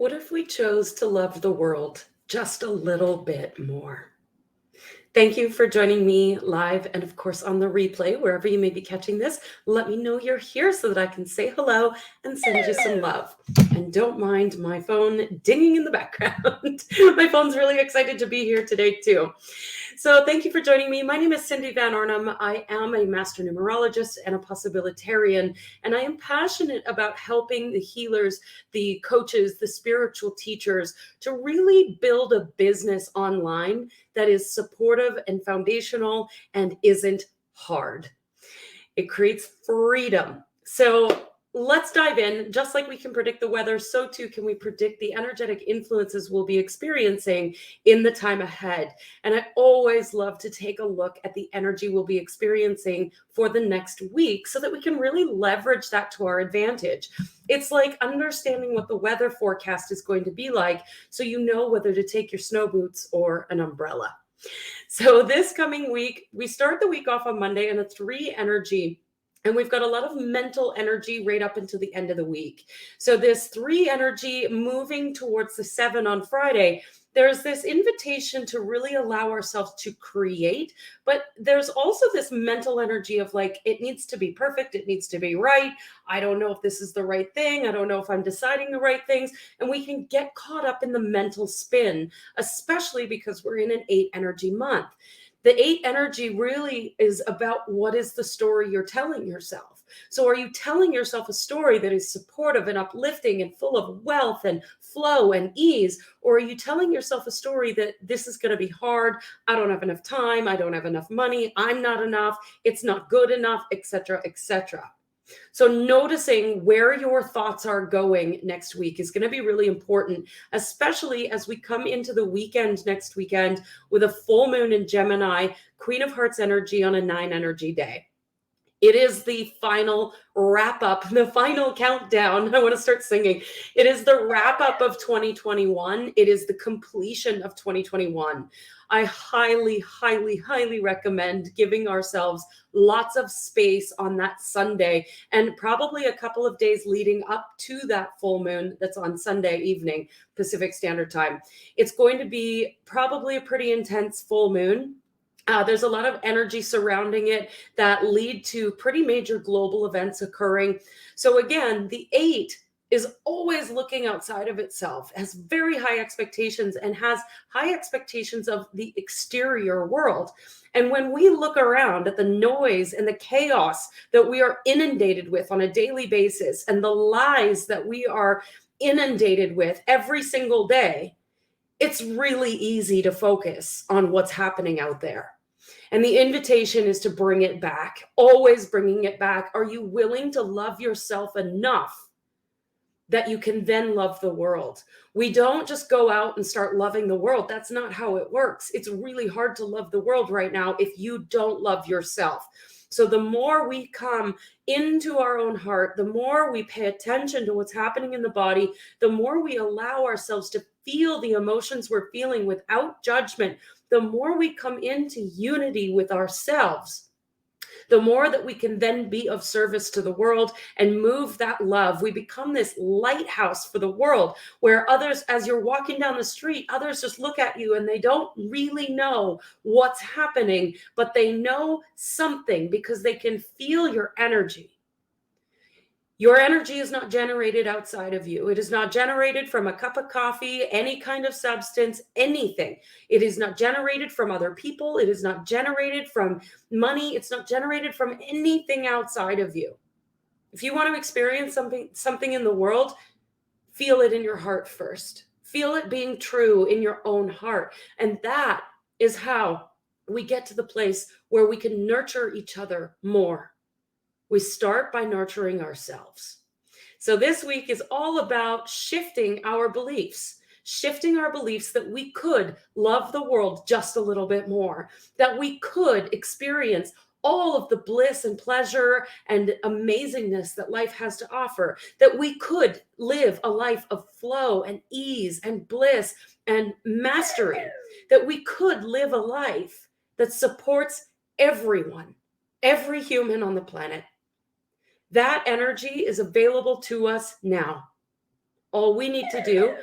What if we chose to love the world just a little bit more? Thank you for joining me live and, of course, on the replay, wherever you may be catching this. Let me know you're here so that I can say hello and send you some love. And don't mind my phone dinging in the background. My phone's really excited to be here today, too. So thank you for joining me. My name is Cindy Van Arnhem. I am a master numerologist and a possibilitarian, and I am passionate about helping the healers, the coaches, the spiritual teachers to really build a business online that is supportive and foundational and isn't hard. It creates freedom. So let's dive in. Just like we can predict the weather, so too can we predict the energetic influences we'll be experiencing in the time ahead. And I always love to take a look at the energy we'll be experiencing for the next week so that we can really leverage that to our advantage. It's like understanding what the weather forecast is going to be like so you know whether to take your snow boots or an umbrella. So this coming week, we start the week off on Monday in a 3 energy. And we've got a lot of mental energy right up until the end of the week. So this 3 energy moving towards the 7 on Friday, there's this invitation to really allow ourselves to create, but there's also this mental energy of like, it needs to be perfect. It needs to be right. I don't know if this is the right thing. I don't know if I'm deciding the right things. And we can get caught up in the mental spin, especially because we're in an 8 energy month. The 8 energy really is about what is the story you're telling yourself. So are you telling yourself a story that is supportive and uplifting and full of wealth and flow and ease? Or are you telling yourself a story that this is going to be hard? I don't have enough time. I don't have enough money. I'm not enough. It's not good enough, etc., etc. So noticing where your thoughts are going next week is going to be really important, especially as we come into the weekend next weekend with a full moon in Gemini, Queen of Hearts energy on a 9 energy day. It is the final wrap up, the final countdown. I want to start singing. It is the wrap up of 2021. It is the completion of 2021. I highly, highly, highly recommend giving ourselves lots of space on that Sunday and probably a couple of days leading up to that full moon that's on Sunday evening, Pacific Standard Time. It's going to be probably a pretty intense full moon. There's a lot of energy surrounding it that lead to pretty major global events occurring. So again, the 8 is always looking outside of itself, has very high expectations and has high expectations of the exterior world. And when we look around at the noise and the chaos that we are inundated with on a daily basis and the lies that we are inundated with every single day, it's really easy to focus on what's happening out there. And the invitation is to bring it back, always bringing it back. Are you willing to love yourself enough that you can then love the world? We don't just go out and start loving the world. That's not how it works. It's really hard to love the world right now if you don't love yourself. So the more we come into our own heart, the more we pay attention to what's happening in the body, the more we allow ourselves to feel the emotions we're feeling without judgment, the more we come into unity with ourselves, the more that we can then be of service to the world and move that love. We become this lighthouse for the world where others, as you're walking down the street, others just look at you and they don't really know what's happening, but they know something because they can feel your energy. Your energy is not generated outside of you. It is not generated from a cup of coffee, any kind of substance, anything. It is not generated from other people. It is not generated from money. It's not generated from anything outside of you. If you want to experience something in the world, feel it in your heart first. Feel it being true in your own heart. And that is how we get to the place where we can nurture each other more. We start by nurturing ourselves. So this week is all about shifting our beliefs that we could love the world just a little bit more, that we could experience all of the bliss and pleasure and amazingness that life has to offer, that we could live a life of flow and ease and bliss and mastery, that we could live a life that supports everyone, every human on the planet. That energy is available to us now. All we need to do,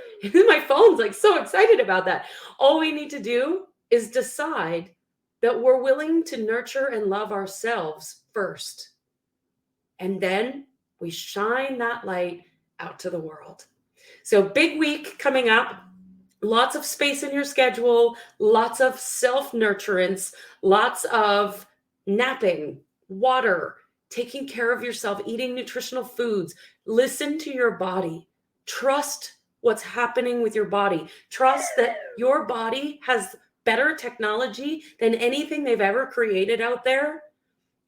my phone's like so excited about that. All we need to do is decide that we're willing to nurture and love ourselves first. And then we shine that light out to the world. So, big week coming up. Lots of space in your schedule, lots of self-nurturance, lots of napping, water, taking care of yourself, eating nutritional foods. Listen to your body. Trust what's happening with your body. Trust that your body has better technology than anything they've ever created out there,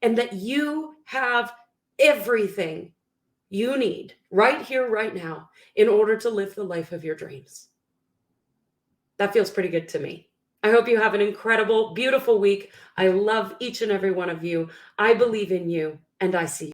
and that you have everything you need right here, right now, in order to live the life of your dreams. That feels pretty good to me. I hope you have an incredible, beautiful week. I love each and every one of you. I believe in you, and I see you.